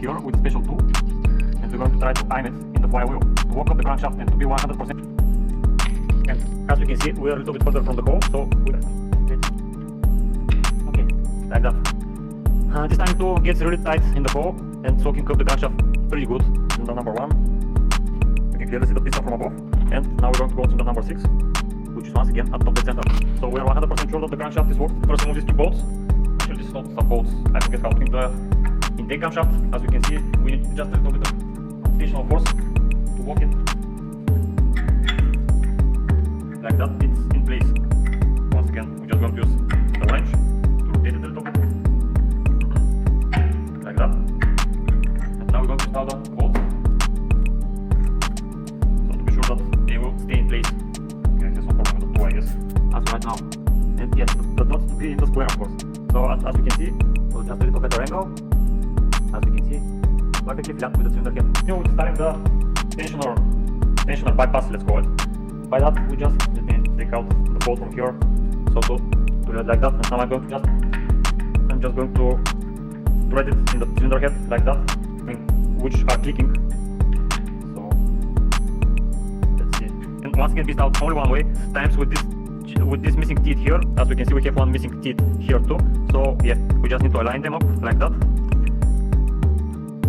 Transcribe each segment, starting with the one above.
here with a special tool, and we're going to try to aim it in the flywheel to walk up the crankshaft and to be 100%. And as you can see, we are a little bit further from the hole, so we okay, like that. This time tool gets really tight in the hole and soaking up the crankshaft pretty good. In the number 1, you can clearly see the piston from above. And now we're going to go to the number 6, which is once again at top dead center. So we are 100% sure that the crankshaft is worked. First, remove these 2 bolts. Actually, this is not sub bolts. I forget how to keep the intake camshaft. As you can see, we need just a little bit of gravitational force to walk it like that. It's in place. Once again, we're just going to use the wrench to rotate it a little bit like that. And now we're going to install the bolts, so to be sure that they will stay in place. Okay, there's no problem with the 2, I guess, as right now. And yes, the dots to be in the square, of course. So as you can see, so just a little better angle. As you can see, perfectly flat with the cylinder head. Now we're starting the tensioner bypass, let's call it. By that, we just let me take out the bolt from here, so to do it like that. And now I'm just going to thread it in the cylinder head like that, which are clicking. So let's see. And once again, this is out only one way. Times with this missing teeth here. As we can see, we have one missing teeth here too. So yeah, we just need to align them up like that,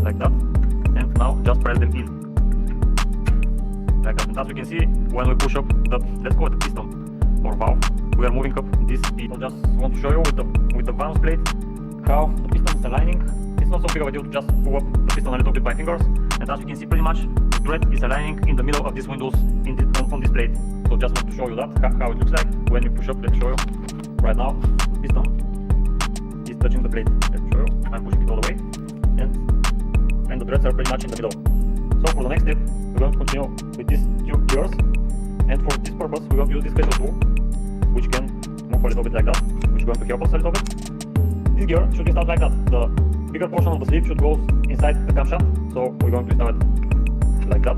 and now just press them in like that. And as you can see, when we push up the, let's call it the piston or valve, we are moving up this teeth. I just want to show you with the balance plate how the piston is aligning. It's not so big of a deal to just pull up the piston a little bit by fingers. And as you can see, pretty much the thread is aligning in the middle of these windows on this plate. So just want to show you that, how it looks like when you push up. Let's show you. Right now, the piston is touching the plate. Let's show you. I'm pushing it all the way. And the threads are pretty much in the middle. So for the next step, we're going to continue with these 2 gears. And for this purpose, we're going to use this special tool, which can move a little bit like that, which is going to help us a little bit. This gear should be installed like that. The bigger portion of the sleeve should go inside the camshaft. So we're going to install it like that.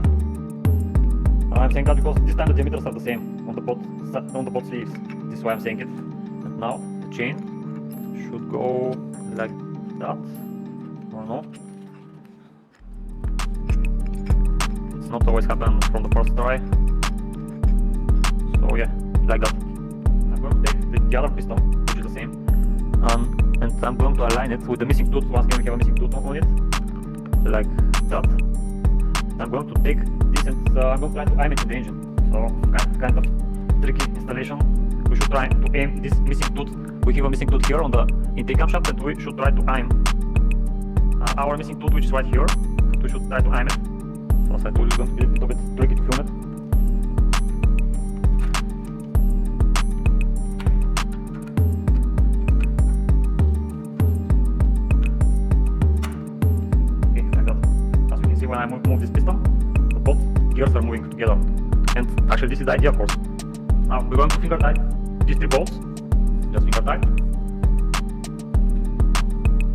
I'm saying that because this time the diameters are the same on the both sleeves. This is why I'm saying it. And now the chain should go like that, or no? It's not always happen from the first try. So yeah, like that. I'm going to take the other piston, which is the same, and I'm going to align it with the missing tooth. Once again, we have a missing tooth on it, like that. I'm going to take this and I'm going to try to aim it in the engine. So kind of tricky installation. We should try to aim this missing tooth. We have a missing tooth here on the intake camshaft, and we should try to aim our missing tooth, which is right here. And we should try to aim it. So as I told you, it's going to be a little bit tricky to film it. When I move this piston, the both gears are moving together. And actually this is the idea, of course. Now we're going to finger tight these 3 bolts. Just finger tight.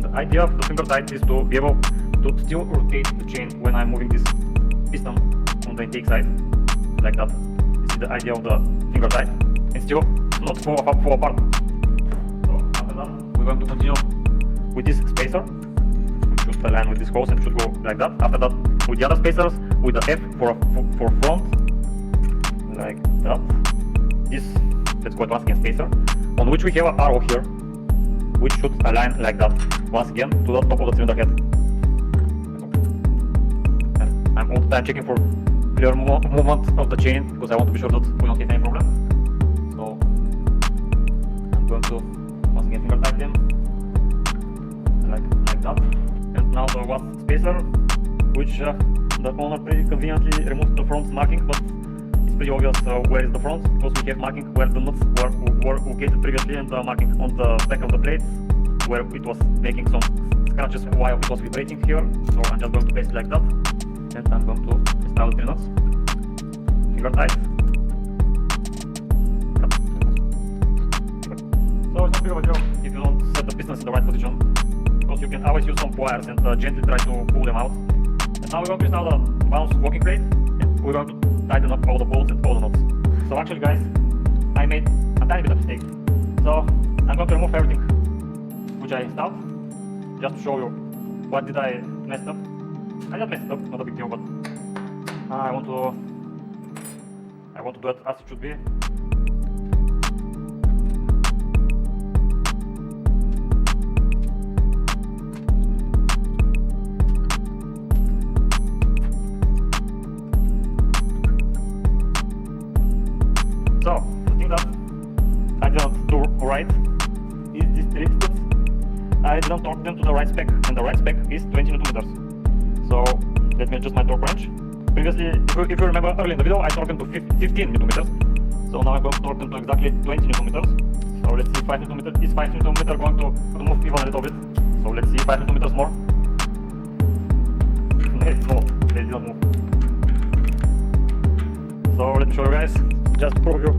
The idea of the finger tight is to be able to still rotate the chain when I'm moving this piston on the intake side, like that. This is the idea of the finger tight, and still not fall apart. So after that, we're going to continue with this spacer, which should align with this hose and should go like that. After that, with the other spacers, with the F for front, like that. This, let's call it once again spacer, on which we have an arrow here, which should align like that, once again to the top of the cylinder head. And I'm all the time checking for clear movement of the chain, because I want to be sure that we don't have any problem. So I'm going to once again finger tight them, like that. And now the last spacer, which the owner pretty conveniently removed the front marking, but it's pretty obvious where is the front, because we have marking where the nuts were located previously, and the marking on the back of the plate where it was making some scratches while it was vibrating here. So I'm just going to place it like that, and I'm going to install the 3 nuts. Finger tight. So it's not big of a deal if you don't set the pistons in the right position, because you can always use some pliers and gently try to pull them out. And now we're going to install the bounce locking plate, and we're going to tighten up all the bolts and all the nuts. So actually, guys, I made a tiny bit of mistake. So I'm going to remove everything which I installed, just to show you what did I messed up. I just messed it up, not a big deal, but I want to do it as it should be. So, the thing that I didn't do right is these three studs. I didn't torque them to the right spec, and the right spec is 20 Nm. So, let me adjust my torque wrench. Previously, if you remember earlier in the video, I torqued them to 15 Nm. So now I'm going to torque them to exactly 20 Nm. So let's see, 5 Nm, is 5 Nm going to move even a little bit? So let's see, 5 Nm more. No, they didn't move. So let me show you guys, just to prove you.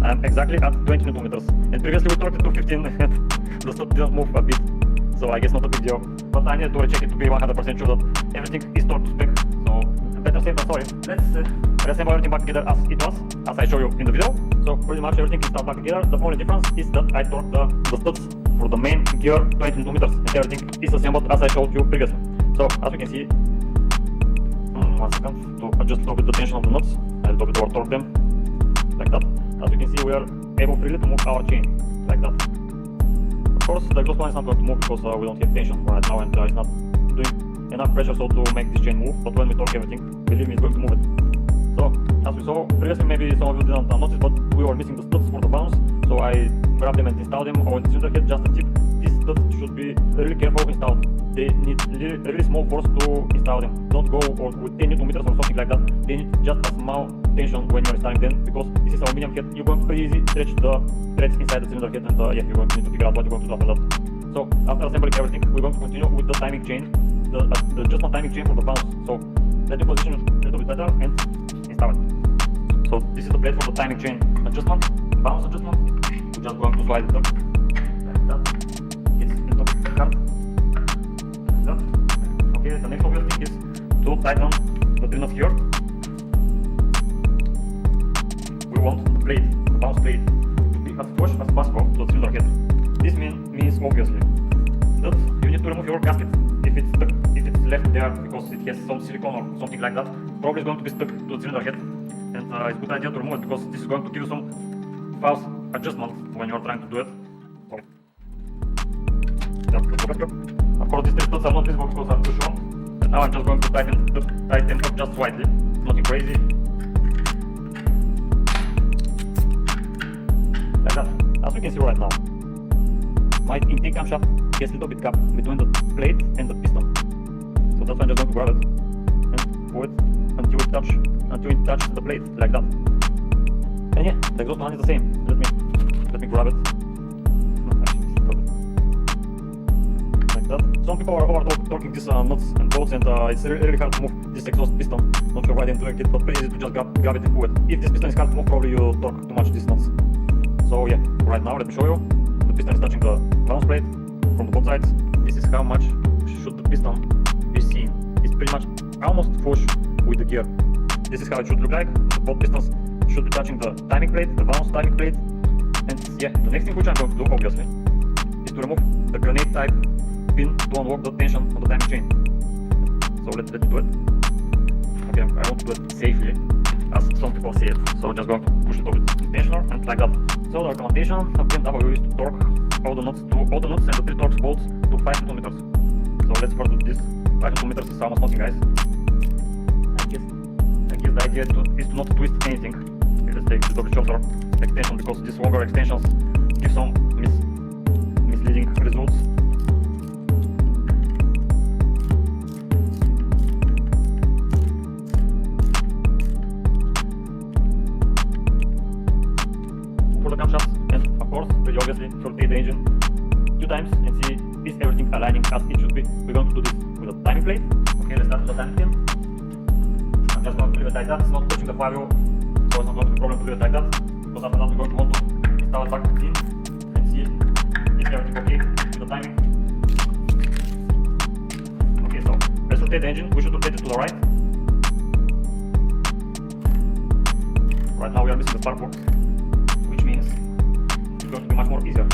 I'm exactly at 20 Nm. And previously we torqued it to 15 and the stud didn't move a bit. So I guess not a big deal. But I need to recheck it to be 100% sure that everything is torqued to spec. So better safe than sorry. Let's reassemble everything back together as it was, as I show you in the video. So pretty much everything is back together. The only difference is that I torqued the studs for the main gear 20 Nm and everything is assembled as I showed you previously. So as you can see, 1 second to adjust a little bit the tension of the nuts. I will torque them like that. As you can see, we are able freely to move our chain like that. Of course, the exhaust one is not going to move because we don't have tension right now and it's not doing enough pressure so to make this chain move. But when we torque everything, believe me, it's going to move it. So, as we saw previously, maybe some of you didn't notice, but we were missing the studs for the bounce. So I grabbed them and installed them on the cylinder head. Just a tip: these studs should be really careful installed. They need really small force to install them. Don't go with 10 Nm or something like that. They need just a small tension when you're installing them, because this is aluminum head. You're going to easily stretch the threads inside the cylinder head, and yeah, you're going to need to figure out what you're going to do after that. So after assembling everything, we're going to continue with the timing chain, the adjustment timing chain for the bounce. So let me position it a little bit better and install it. So this is the plate for the timing chain adjustment, bounce adjustment. We're just going to slide it up like that. It's a little bit hard. Like that. Okay, the next obvious thing is to tighten the trim of here. We want the blade, the bounce blade, to be as flush as possible to the cylinder head. This means obviously that you need to remove your gasket. If it's left there because it has some silicone or something like that, probably it's going to be stuck to the cylinder head. And it's a good idea to remove it because this is going to give you some false adjustment when you're trying to do it. So, of course, these three studs are not visible because I'm too short. And now I'm just going to tighten up just slightly, nothing crazy. Like that. As you can see right now, my intake camshaft gets a little bit gap between the plate and the piston. So that's why I'm just going to grab it and pull it until it touches the plate like that. And yeah, the exhaust one is the same. Let me grab it. Like that. Some people are torquing these nuts and bolts, and it's really hard to move this exhaust piston. Not sure why they're doing it, but pretty easy to just grab it and pull it. If this piston is hard to move, probably you torque too much these nuts. So yeah, right now let me show you. The piston is touching the bounce plate from the both sides. This is how much should the piston be seen. It's pretty much almost flush with the gear. This is how it should look like. Both pistons should be touching the timing plate, the bounce timing plate. And yeah, the next thing which I'm going to do, obviously, is to remove the grenade type pin to unlock the tension on the timing chain. So let me do it. Okay, I want to do it safely, as some people say it. So just going to push it over the tensioner and like that. So the recommendation of BMW is to torque all the nuts and the 3 torque bolts to 5 Nm. So let's first do this. 5 Nm is almost nothing, guys. I guess the idea is to not twist anything. Okay, let's take a little bit shorter extension because these longer extensions give some misleading results. For the camshafts, and of course, pretty obviously, rotate the engine 2 times and see is everything aligning as it should be. We're going to do this with a timing plate. Okay, let's start with the timing pin. I'm just going to leave it like that. It's not touching the flywheel, so it's not going to be a problem to leave it like that. Because after that, we're going to want to install it back in and see if everything okay with the timing. Okay, so let's rotate the engine. We should rotate it to the right. Right now we are missing the spark box, which means it's going to be much more easier.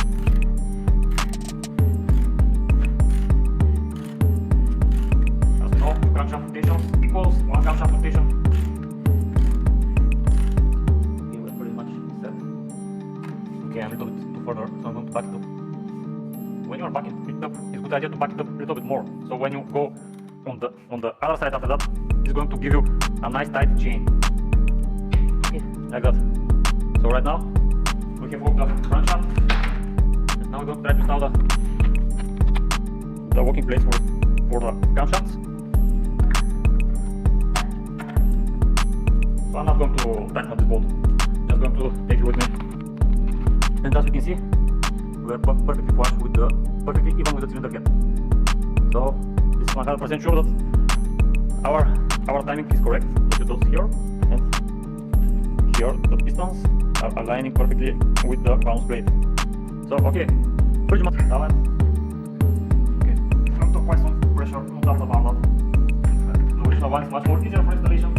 sure, so I'm going to back it up. When you are backing it up, it's a good idea to back it up a little bit more. So when you go on the other side after that, it's going to give you a nice tight chain. Okay, like that. So right now, we have hooked the crankshaft. And now we're going to try to install the working place for the crankshafts. So I'm not going to tighten up this bolt. Just going to take it with me. And as you can see, we are perfectly flush with the perfectly even with the cylinder head. So this is 100% sure that our timing is correct. Look at those here, and here the pistons are aligning perfectly with the balance plate. So okay, pretty much that one. Okay, I'm going to apply some pressure on top of the valve. The original one is much more easier for installation.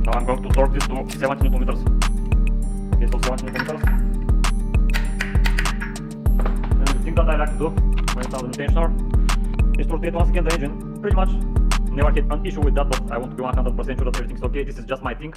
I'm going to torque this to 70 Newton meters. Okay, so 70 Newton meters. And the thing that I like to do when it's on the tensioner is to rotate once again the engine. Pretty much never had an issue with that, but I want to be 100% sure that everything's okay. This is just my thing.